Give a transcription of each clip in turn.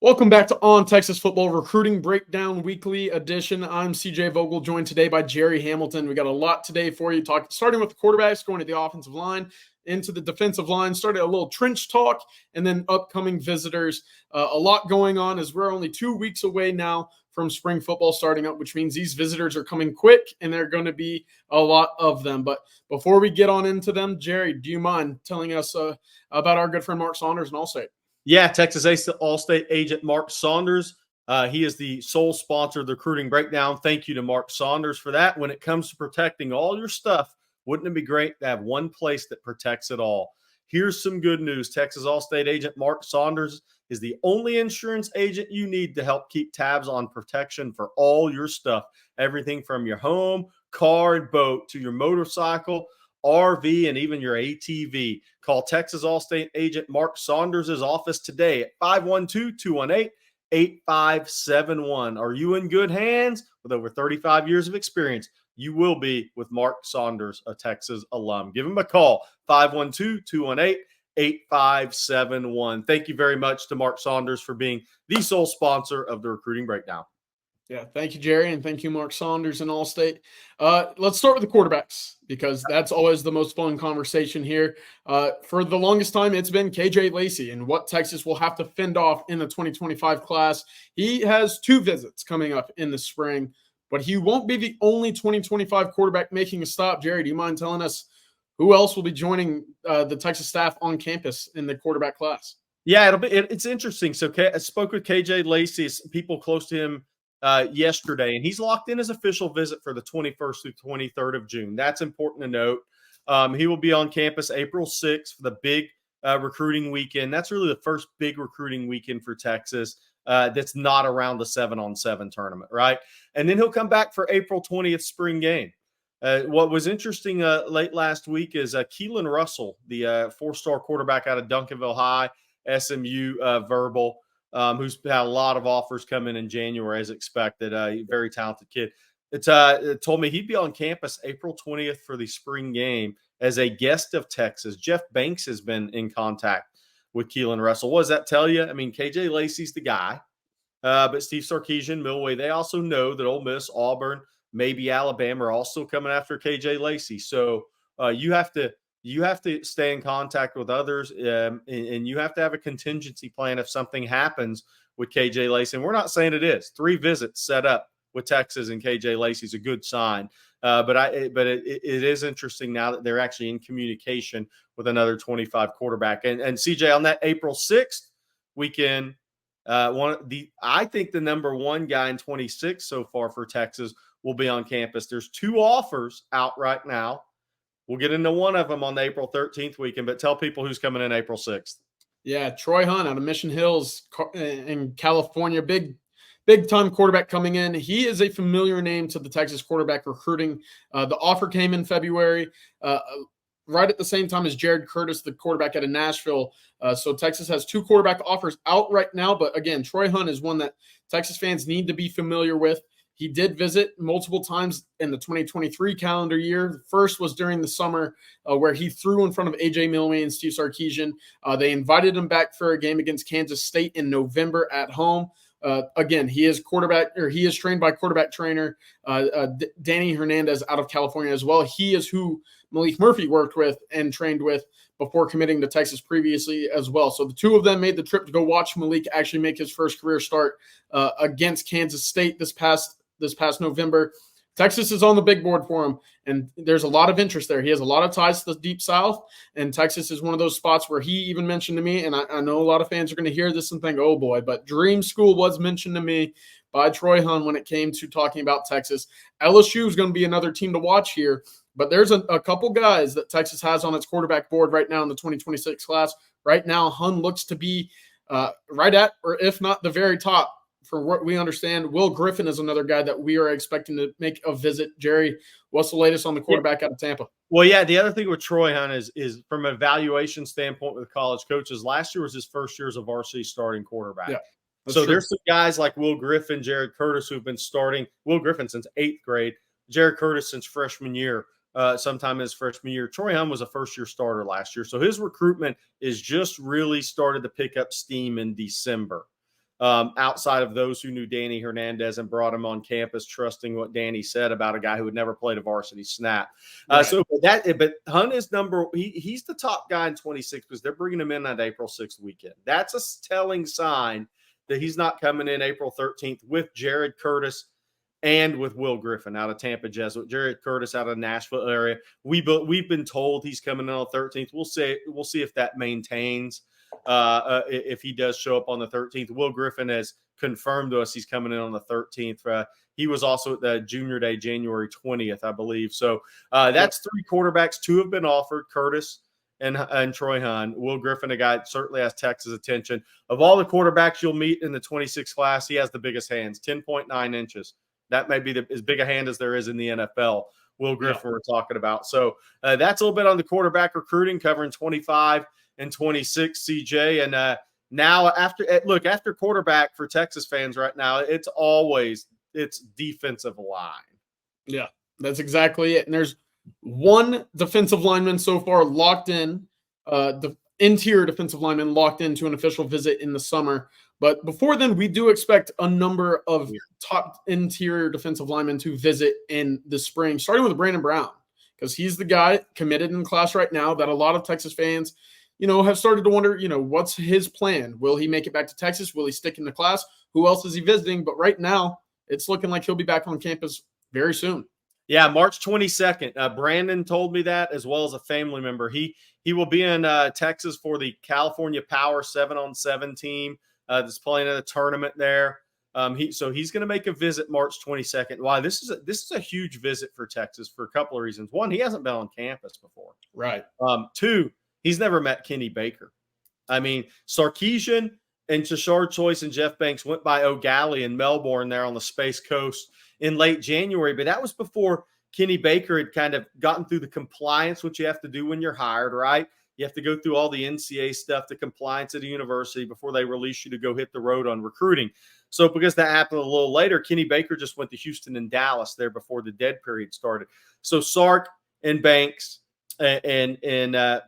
Welcome back to On Texas Football Recruiting Breakdown Weekly Edition. I'm CJ Vogel, joined today by Gerry Hamilton. We got a lot today for you, starting with the quarterbacks, going to the offensive line, into the defensive line, started a little trench talk, and then upcoming visitors. A lot going on as we're only 2 weeks away now from spring football starting up, which means these visitors are coming quick, and there are going to be a lot of them. But before we get on into them, Gerry, do you mind telling us about our good friend Mark Saunders and Allstate? Yeah, Texas All-State agent Mark Saunders. He is the sole sponsor of the Recruiting Breakdown. Thank you to Mark Saunders for that. When it comes to protecting all your stuff, wouldn't it be great to have one place that protects it all? Here's some good news. Texas All-State agent Mark Saunders is the only insurance agent you need to help keep tabs on protection for all your stuff. Everything from your home, car, and boat to your motorcycle, RV, and even your ATV. Call Texas All-State agent Mark Saunders' office today at 512-218-8571. Are you in good hands? With over 35 years of experience, you will be with Mark Saunders, a Texas alum. Give him a call, 512-218-8571. Thank you very much to Mark Saunders for being the sole sponsor of the Recruiting Breakdown. Yeah, thank you, Gerry, and thank you, Mark Saunders and Allstate. Let's start with the quarterbacks because that's always the most fun conversation here. For the longest time, it's been KJ Lacey and what Texas will have to fend off in the 2025 class. He has 2 visits coming up in the spring, but he won't be the only 2025 quarterback making a stop. Gerry, do you mind telling us who else will be joining the Texas staff on campus in the quarterback class? Yeah, it's interesting. So I spoke with KJ Lacey, people close to him yesterday, and he's locked in his official visit for the 21st through 23rd of June. That's important to note. He will be on campus April 6th for the big recruiting weekend. That's really the first big recruiting weekend for Texas that's not around the 7-on-7 tournament, right? And then he'll come back for April 20th spring game. What was interesting late last week is Keelan Russell, the 4-star quarterback out of Duncanville High, SMU verbal, who's had a lot of offers come in January as expected. Very talented kid. It told me he'd be on campus April 20th for the spring game as a guest of Texas. Jeff Banks has been in contact with Keelan Russell. What does that tell you? I mean, KJ Lacey's the guy, but Steve Sarkisian, Millway, they also know that Ole Miss, Auburn, maybe Alabama are also coming after KJ Lacey. So you have to stay in contact with others, and you have to have a contingency plan if something happens with KJ Lacey. And we're not saying it is. 3 visits set up with Texas and KJ Lacey is a good sign. But it is interesting now that they're actually in communication with another 25 quarterback. And CJ, on that April 6th weekend, I think the number 1 guy in 26 so far for Texas will be on campus. There's 2 offers out right now. We'll get into one of them on the April 13th weekend, but tell people who's coming in April 6th. Yeah, Troy Hunt out of Mission Hills in California, big time quarterback coming in. He is a familiar name to the Texas quarterback recruiting. The offer came in February, right at the same time as Jared Curtis, the quarterback out of Nashville. So Texas has 2 quarterback offers out right now. But again, Troy Hunt is one that Texas fans need to be familiar with. He did visit multiple times in the 2023 calendar year. The first was during the summer where he threw in front of A.J. Milway and Steve Sarkisian. They invited him back for a game against Kansas State in November at home. Again, he is trained by quarterback trainer Danny Hernandez out of California as well. He is who Malik Murphy worked with and trained with before committing to Texas previously as well. So the 2 of them made the trip to go watch Malik actually make his first career start against Kansas State this past November. Texas is on the big board for him, and there's a lot of interest there. He has a lot of ties to the Deep South, and Texas is one of those spots where he even mentioned to me, and I know a lot of fans are going to hear this and think, oh boy, but Dream School was mentioned to me by Troy Hunt when it came to talking about Texas. LSU is going to be another team to watch here, but there's a couple guys that Texas has on its quarterback board right now in the 2026 class. Right now, Hun looks to be right at, or if not the very top, for what we understand. Will Griffin is another guy that we are expecting to make a visit. Gerry, what's the latest on the quarterback out of Tampa? Well, yeah, the other thing with Troy Hunt is from an evaluation standpoint with college coaches, last year was his first year as a varsity starting quarterback. Yeah, so there's some guys like Will Griffin, Jared Curtis, who've been starting. Will Griffin since 8th grade, Jared Curtis since freshman year, sometime in his freshman year. Troy Hunt was a first-year starter last year. So his recruitment is just really started to pick up steam in December. outside of those who knew Danny Hernandez and brought him on campus, trusting what Danny said about a guy who had never played a varsity snap. Right. But Hunt is he's the top guy in 26 because they're bringing him in on April 6th weekend. That's a telling sign that he's not coming in April 13th with Jared Curtis and with Will Griffin out of Tampa Jesuit. Jared Curtis out of the Nashville area. We've been told he's coming in on the 13th. We'll see if that maintains. If he does show up on the 13th. Will Griffin has confirmed to us he's coming in on the 13th. He was also at the junior day, January 20th, I believe. So that's 3 quarterbacks. 2 have been offered, Curtis and Troy Hunt. Will Griffin, a guy certainly has Texas attention. Of all the quarterbacks you'll meet in the 26 class, he has the biggest hands, 10.9 inches. That may be as big a hand as there is in the NFL. Will Griffin we're talking about. So that's a little bit on the quarterback recruiting, covering 25 and 26, CJ. And now after quarterback for Texas fans right now, it's defensive line. Yeah, that's exactly it. And there's one defensive lineman so far locked in, the interior defensive lineman locked into an official visit in the summer. But before then, we do expect a number of top interior defensive linemen to visit in the spring, starting with Brandon Brown, because he's the guy committed in the class right now that a lot of Texas fans, have started to wonder, what's his plan? Will he make it back to Texas? Will he stick in the class? Who else is he visiting? But right now, it's looking like he'll be back on campus very soon. Yeah, March 22nd. Brandon told me that, as well as a family member. He will be in Texas for the California Power 7-on-7 team that's playing in a tournament there. He's going to make a visit March 22nd. Why? This is a huge visit for Texas for a couple of reasons. One, he hasn't been on campus before. Right. 2, he's never met Kenny Baker. I mean, Sarkisian and Tashard Choice and Jeff Banks went by O'Galley in Melbourne there on the Space Coast in late January, but that was before Kenny Baker had kind of gotten through the compliance, which you have to do when you're hired, right? You have to go through all the NCAA stuff, the compliance at a university before they release you to go hit the road on recruiting. So because that happened a little later, Kenny Baker just went to Houston and Dallas there before the dead period started. So Sark and Banks and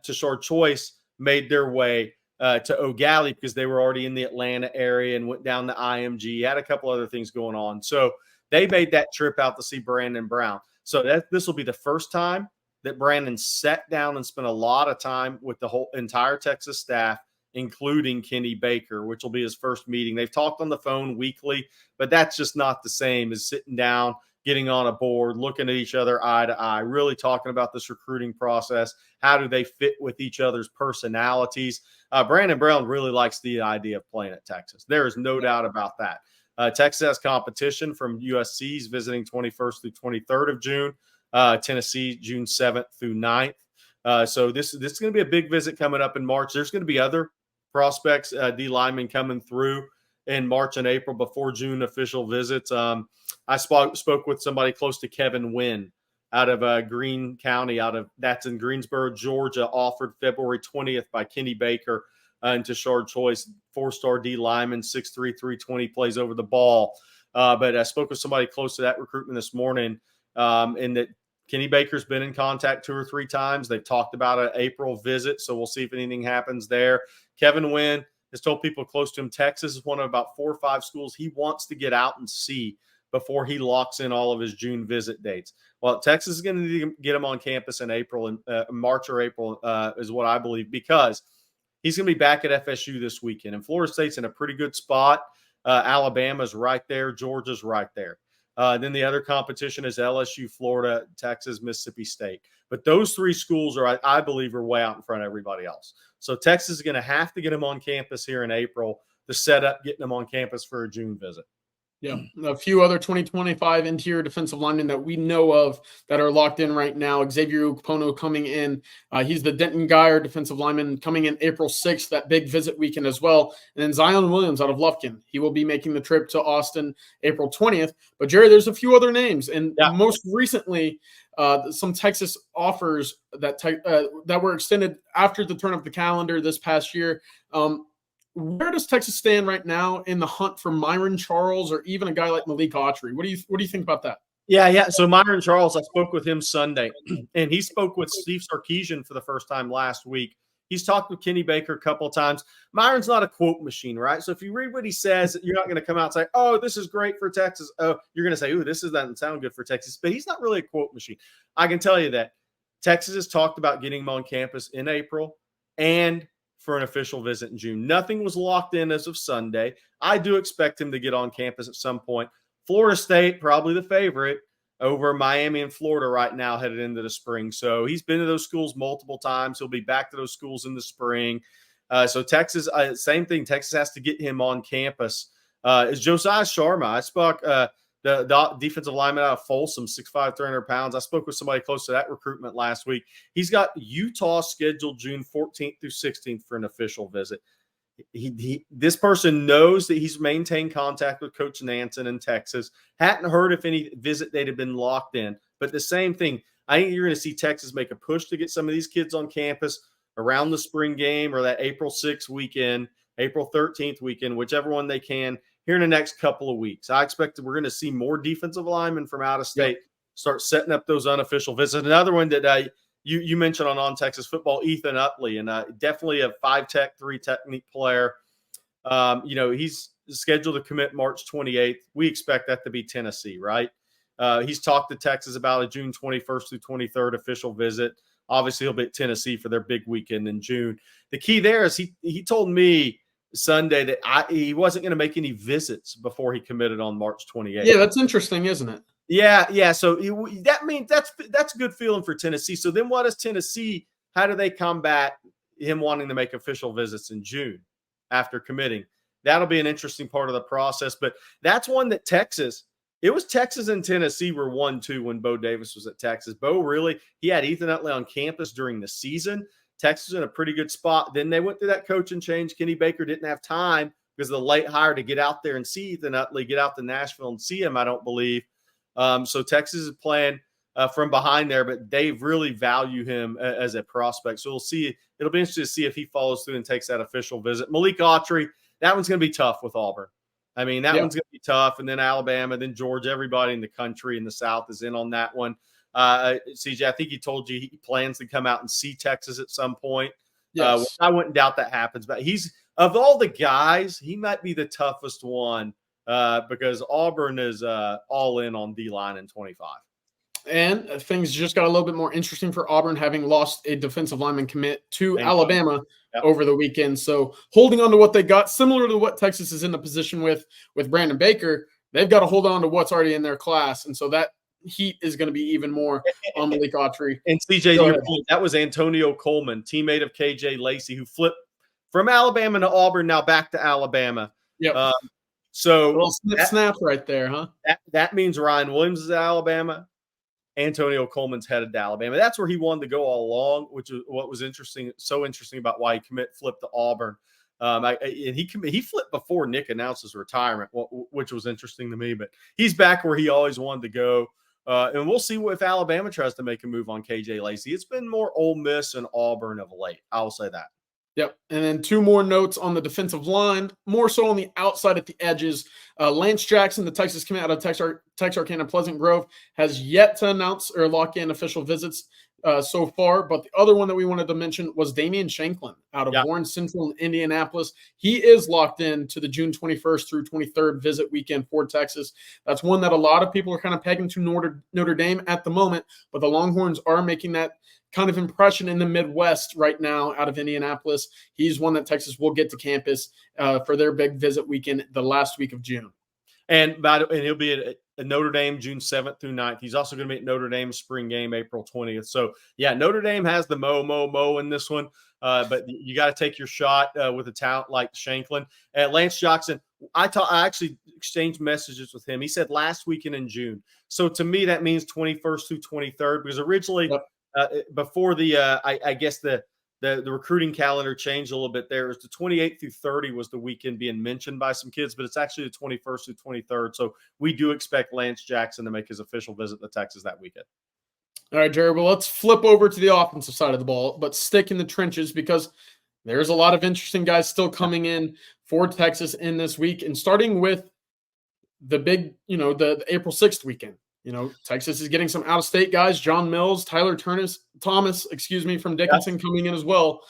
Tashard Choice made their way to O'Galley because they were already in the Atlanta area and went down to IMG, had a couple other things going on. So they made that trip out to see Brandon Brown. So this will be the first time that Brandon sat down and spent a lot of time with the whole entire Texas staff, including Kenny Baker, which will be his first meeting. They've talked on the phone weekly, but that's just not the same as sitting down, getting on a board, looking at each other eye to eye, really talking about this recruiting process. How do they fit with each other's personalities? Brandon Brown really likes the idea of playing at Texas. There is no doubt about that. Texas has competition from USC's visiting 21st through 23rd of June. Tennessee, June 7th through 9th. So this is going to be a big visit coming up in March. There's going to be other prospects, D linemen coming through in March and April before June official visits. I spoke with somebody close to Kevin Wynn out of Greene County, that's in Greensboro, Georgia, offered February 20th by Kenny Baker and Tashard Choice, 4-star D lineman, 6'3", 320, plays over the ball. But I spoke with somebody close to that recruitment this morning, and that Kenny Baker's been in contact 2 or 3 times. They've talked about an April visit, so we'll see if anything happens there. Kevin Wynn has told people close to him Texas is one of about 4 or 5 schools he wants to get out and see before he locks in all of his June visit dates. Well, Texas is going to need to get him on campus in April, and March or April is what I believe, because he's going to be back at FSU this weekend. And Florida State's in a pretty good spot. Alabama's right there. Georgia's right there. Then the other competition is LSU, Florida, Texas, Mississippi State. But those 3 schools I believe, are way out in front of everybody else. So Texas is going to have to get him on campus here in April to set up getting him on campus for a June visit. Yeah, a few other 2025 interior defensive linemen that we know of that are locked in right now. Xavier Ukpono coming in. He's the Denton Geyer defensive lineman coming in April 6th, that big visit weekend as well. And then Zion Williams out of Lufkin. He will be making the trip to Austin April 20th. But, Jerry, there's a few other names. And most recently, some Texas offers that were extended after the turn of the calendar this past year. Where does Texas stand right now in the hunt for Myron Charles or even a guy like Malik Autry? What do you think about that? Yeah. So Myron Charles, I spoke with him Sunday, and he spoke with Steve Sarkisian for the first time last week. He's talked with Kenny Baker a couple of times. Myron's not a quote machine, right? So if you read what he says, you're not going to come out and say, oh, this is great for Texas. Oh, you're going to say, oh, this doesn't sound good for Texas. But he's not really a quote machine. I can tell you that Texas has talked about getting him on campus in April and for an official visit in June. Nothing was locked in as of Sunday. I do expect him to get on campus at some point. Florida State, probably the favorite over Miami and Florida right now headed into the spring. So he's been to those schools multiple times. He'll be back to those schools in the spring. So Texas, same thing. Texas has to get him on campus. Is Josiah Sharma. I spoke the defensive lineman out of Folsom, 6'5", 300 pounds. I spoke with somebody close to that recruitment last week. He's got Utah scheduled June 14th through 16th for an official visit. This person knows that he's maintained contact with Coach Nansen in Texas. Hadn't heard if any visit date had been locked in. But the same thing, I think you're going to see Texas make a push to get some of these kids on campus around the spring game or that April 6th weekend, April 13th weekend, whichever one they can here in the next couple of weeks. I expect that we're going to see more defensive linemen from out of state start setting up those unofficial visits. Another one that you mentioned on Texas football, Ethan Utley, and definitely a 5-tech, 3-technique player. He's scheduled to commit March 28th. We expect that to be Tennessee, right? He's talked to Texas about a June 21st through 23rd official visit. Obviously, he'll be at Tennessee for their big weekend in June. The key there is he told me Sunday that he wasn't going to make any visits before he committed on March 28th. Yeah, that's interesting, isn't it? Yeah. So that means that's a good feeling for Tennessee. So then what is Tennessee? How do they combat him wanting to make official visits in June after committing? That'll be an interesting part of the process. But that's one that it was Texas and Tennessee were 1-2 when Bo Davis was at Texas. He had Ethan Utley on campus during the season. Texas was in a pretty good spot. Then they went through that coaching change. Kenny Baker didn't have time because of the late hire to get out there and see Ethan Utley, get out to Nashville and see him, I don't believe. So Texas is playing from behind there, but they really value him as a prospect. So we'll see. It'll be interesting to see if he follows through and takes that official visit. Malik Autry, that one's going to be tough with Auburn. I mean, that one's going to be tough. And then Alabama, then Georgia, everybody in the country in the South is in on that one. CJ, I think he told you he plans to come out and see Texas at some point. Yes. I wouldn't doubt that happens, but of all the guys, he might be the toughest one because Auburn is all in on D-line in 25. And things just got a little bit more interesting for Auburn, having lost a defensive lineman commit to Alabama over the weekend. So holding on to what they got, similar to what Texas is in the position with Brandon Baker, they've got to hold on to what's already in their class. And so that heat is going to be even more on Malik Autry. And CJ, your point, that was Antonio Coleman, teammate of KJ Lacey, who flipped from Alabama to Auburn, now back to Alabama. Yep. So a little snap right there, huh? That means Ryan Williams is at Alabama. Antonio Coleman's headed to Alabama. That's where he wanted to go all along, which is what was interesting. So interesting about why he flipped to Auburn. And he flipped before Nick announced his retirement, which was interesting to me. But he's back where he always wanted to go. And we'll see if Alabama tries to make a move on KJ Lacey. It's been more Ole Miss and Auburn of late. I'll say that. Yep. And then two more notes on the defensive line, more so on the outside at the edges. Lance Jackson, the Texas commit out of Texarkana Pleasant Grove, has yet to announce or lock in official visits so far. But the other one that we wanted to mention was Damian Shanklin out of Warren Central in Indianapolis. He is locked in to the June 21st through 23rd visit weekend for Texas. That's one that a lot of people are kind of pegging to Notre Dame at the moment, but the Longhorns are making that kind of impression in the Midwest right now out of Indianapolis. He's one that Texas will get to campus for their big visit weekend, the last week of June. And he'll be at Notre Dame June 7th through 9th. He's also going to be at Notre Dame spring game April 20th. So, yeah, Notre Dame has the mo in this one. But you got to take your shot with a talent like Shanklin. Lance Jackson, I actually exchanged messages with him. He said last weekend in June. So, to me, that means 21st through 23rd because originally before I guess the recruiting calendar changed a little bit there. It was the 28th through 30 was the weekend being mentioned by some kids, but it's actually the 21st through 23rd. So we do expect Lance Jackson to make his official visit to Texas that weekend. All right, Jerry, well, let's flip over to the offensive side of the ball, but stick in the trenches because there's a lot of interesting guys still coming in for Texas in this week. And starting with the big, the April 6th weekend. Texas is getting some out-of-state guys, John Mills, Tyler Thomas, from Dickinson coming in as well.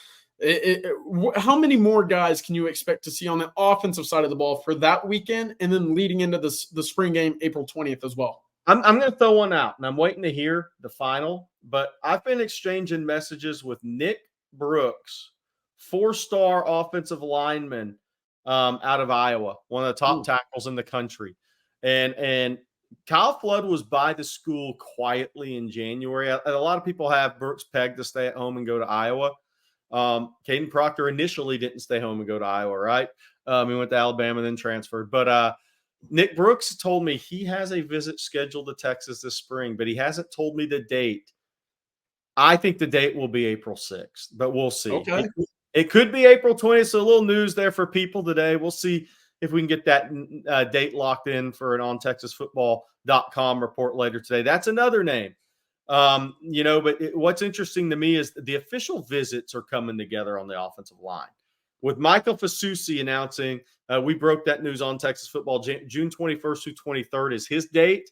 How many more guys can you expect to see on the offensive side of the ball for that weekend, and then leading into the spring game April 20th as well? I'm going to throw one out, and I'm waiting to hear the final. But I've been exchanging messages with Nick Brooks, 4-star offensive lineman out of Iowa, one of the top tackles in the country, and Kyle Flood was by the school quietly in January. A lot of people have Brooks pegged to stay at home and go to Iowa. Caden Proctor initially didn't stay home and go to Iowa, right? He went to Alabama and then transferred. But Nick Brooks told me he has a visit scheduled to Texas this spring, but he hasn't told me the date. I think the date will be April 6th, but we'll see. Okay. It could be April 20th, so a little news there for people today. We'll see if we can get that date locked in for an ontexasfootball.com report later today. That's another name. But what's interesting to me is the official visits are coming together on the offensive line. With Michael Fasusi announcing, we broke that news on Texas football, June 21st through 23rd is his date.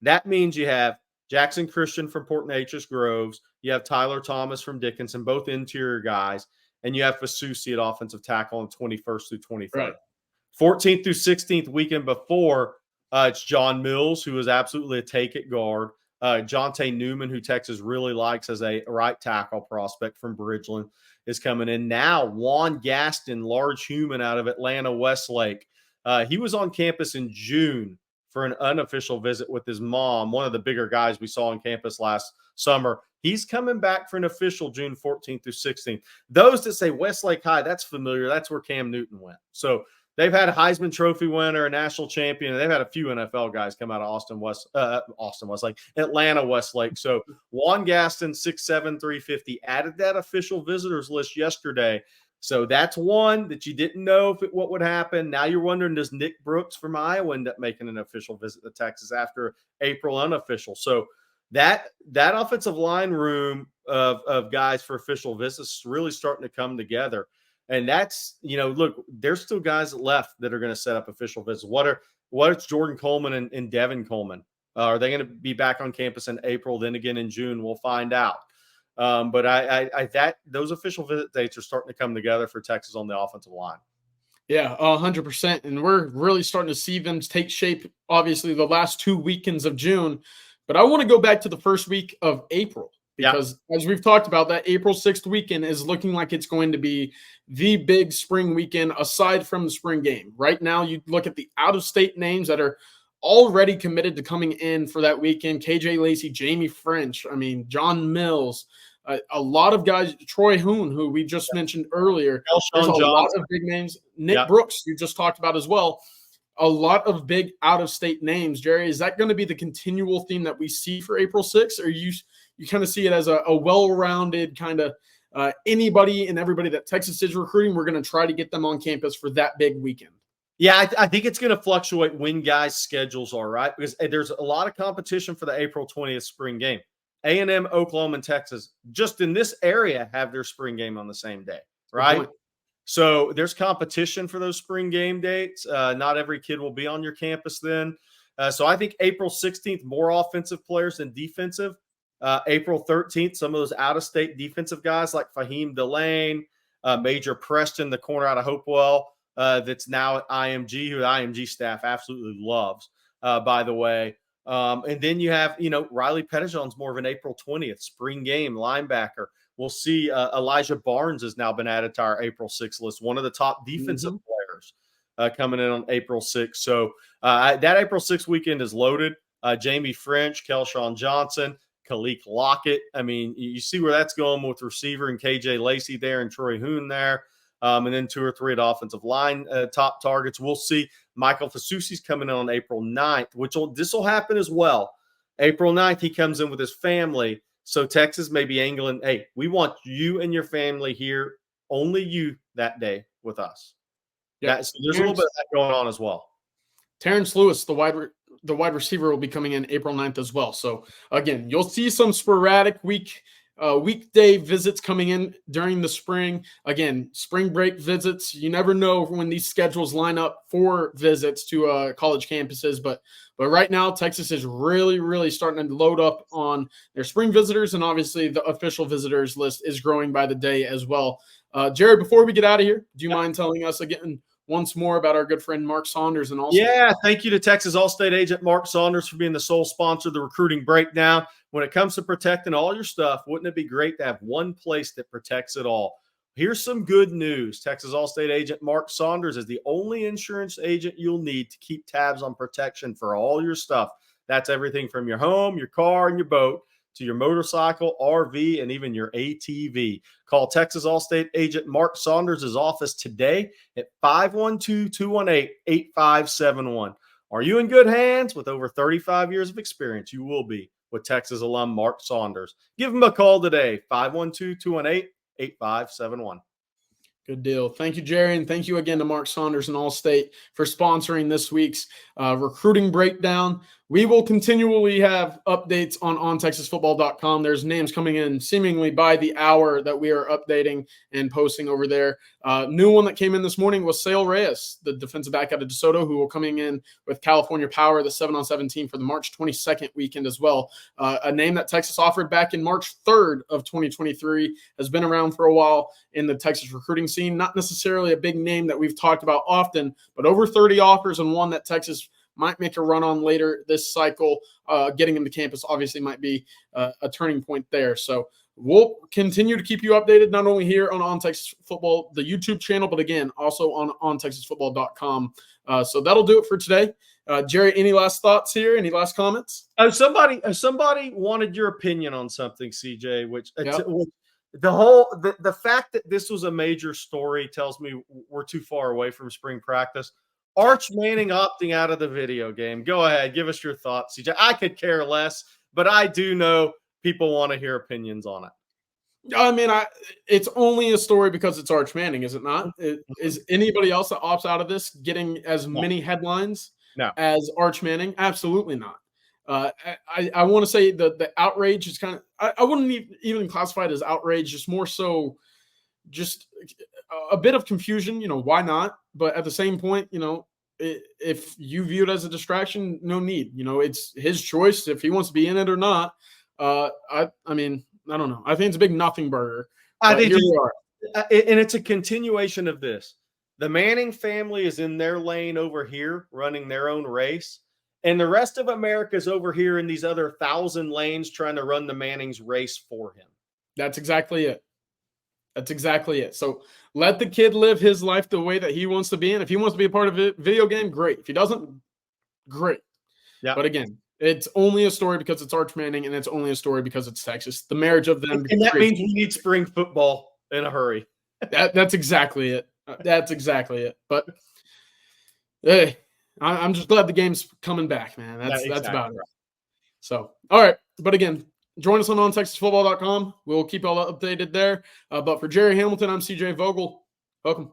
That means you have Jackson Christian from Port Neches Groves. You have Tyler Thomas from Dickinson, both interior guys. And you have Fasusi at offensive tackle on 21st through 23rd. Right. 14th through 16th weekend before, it's John Mills, who is absolutely a take at guard. Jonte Newman, who Texas really likes as a right tackle prospect from Bridgeland, is coming in. Now, Juan Gaston, large human out of Atlanta Westlake. He was on campus in June for an unofficial visit with his mom, one of the bigger guys we saw on campus last summer. He's coming back for an official June 14th through 16th. Those that say Westlake High, that's familiar. That's where Cam Newton went. So they've had a Heisman Trophy winner, a national champion, and they've had a few NFL guys come out of Atlanta Westlake. So Juan Gaston, 6'7", 350, added that official visitors list yesterday. So that's one that you didn't know what would happen. Now you're wondering, does Nick Brooks from Iowa end up making an official visit to Texas after April unofficial? So that offensive line room of guys for official visits is really starting to come together. And that's, look, there's still guys left that are going to set up official visits. What is Jordan Coleman and Devin Coleman? Are they going to be back on campus in April, then again in June? We'll find out. But those official visit dates are starting to come together for Texas on the offensive line. Yeah, 100%. And we're really starting to see them take shape, obviously, the last 2 weekends of June. But I want to go back to the first week of April because, as we've talked about, that April 6th weekend is looking like it's going to be the big spring weekend aside from the spring game. Right now, you look at the out-of-state names that are already committed to coming in for that weekend. KJ Lacey, Jamie French, John Mills, a lot of guys, Troy Hoon, who we just mentioned earlier. There's a lot of big names. Nick Brooks, you just talked about as well. A lot of big out-of-state names. Jerry, is that going to be the continual theme that we see for April 6th? Or you kind of see it as a well-rounded kind of anybody and everybody that Texas is recruiting, we're going to try to get them on campus for that big weekend? Yeah, I think it's going to fluctuate when guys' schedules are, right? Because there's a lot of competition for the April 20th spring game. A&M, Oklahoma, and Texas, just in this area, have their spring game on the same day, right? So there's competition for those spring game dates. Not every kid will be on your campus then. So I think April 16th, more offensive players than defensive. April 13th, some of those out-of-state defensive guys like Fahim Delane, Major Preston, the corner out of Hopewell, that's now at IMG, who the IMG staff absolutely loves, by the way. And then you have, Riley Pettijohn's more of an April 20th spring game linebacker. We'll see Elijah Barnes has now been added to our April 6th list, one of the top defensive players coming in on April 6th. So that April 6th weekend is loaded. Jamie French, Kelshawn Johnson, Khalik Lockett. You see where that's going with receiver and KJ Lacey there and Troy Hoon there. And then 2 or 3 at offensive line top targets. We'll see Michael Fasusi's coming in on April 9th, this will happen as well. April 9th, he comes in with his family. So Texas may be angling, hey, we want you and your family here, only you that day with us. Yeah, so there's a little bit of that going on as well. Terrence Lewis, the wide receiver, will be coming in April 9th as well. So, again, you'll see some sporadic weekday visits coming in during the spring. Again, spring break visits. You never know when these schedules line up for visits to college campuses. But right now, Texas is really, really starting to load up on their spring visitors. And obviously, the official visitors list is growing by the day as well. Jerry, before we get out of here, do you mind telling us again once more about our good friend Mark Saunders and Allstate? Yeah, thank you to Texas Allstate agent Mark Saunders for being the sole sponsor of the Recruiting Breakdown. When it comes to protecting all your stuff, wouldn't it be great to have one place that protects it all? Here's some good news. Texas Allstate agent Mark Saunders is the only insurance agent you'll need to keep tabs on protection for all your stuff. That's everything from your home, your car, and your boat to your motorcycle, RV, and even your ATV. Call Texas Allstate agent Mark Saunders' office today at 512-218-8571. Are you in good hands? With over 35 years of experience, you will be with Texas alum Mark Saunders. Give him a call today, 512-218-8571. Good deal. Thank you, Jerry, and thank you again to Mark Saunders and Allstate for sponsoring this week's recruiting breakdown. We will continually have updates on ontexasfootball.com. There's names coming in seemingly by the hour that we are updating and posting over there. New one that came in this morning was Sale Reyes, the defensive back out of DeSoto, who will coming in with California Power, the 7-on-7 team for the March 22nd weekend as well. A name that Texas offered back in March 3rd of 2023, has been around for a while in the Texas recruiting scene. Not necessarily a big name that we've talked about often, but over 30 offers and one that Texas might make a run on later this cycle. Getting him to campus obviously might be a turning point there. So we'll continue to keep you updated, not only here on Texas Football, the YouTube channel, but again, also on ontexasfootball.com. So that'll do it for today. Jerry, any last thoughts here? Any last comments? Somebody wanted your opinion on something, CJ, which Yep. the fact that this was a major story tells me we're too far away from spring practice. Arch Manning opting out of the video game. Go ahead. Give us your thoughts, CJ. I could care less, but I do know people want to hear opinions on it. I mean, it's only a story because it's Arch Manning, is it not? Is anybody else that opts out of this getting as many headlines as Arch Manning? Absolutely not. I want to say the outrage is kind of – I wouldn't even classify it as outrage, just more so just a bit of confusion. Why not? But at the same point, if you view it as a distraction, no need. It's his choice if he wants to be in it or not. I mean, I don't know. I think it's a big nothing burger. I think here we are. And it's a continuation of this. The Manning family is in their lane over here running their own race. And the rest of America is over here in these other 1,000 lanes trying to run the Manning's race for him. That's exactly it. That's exactly it. So let the kid live his life the way that he wants to be in. If he wants to be a part of a video game, great. If he doesn't, great. Yeah. But again, it's only a story because it's Arch Manning, and it's only a story because it's Texas. The marriage of them. And that means we need spring football in a hurry. That's exactly it. That's exactly it. But hey, I'm just glad the game's coming back, man. That's about it. So, all right. But again, join us on ontexasfootball.com. We'll keep all updated there. But for Gerry Hamilton, I'm CJ Vogel. Welcome.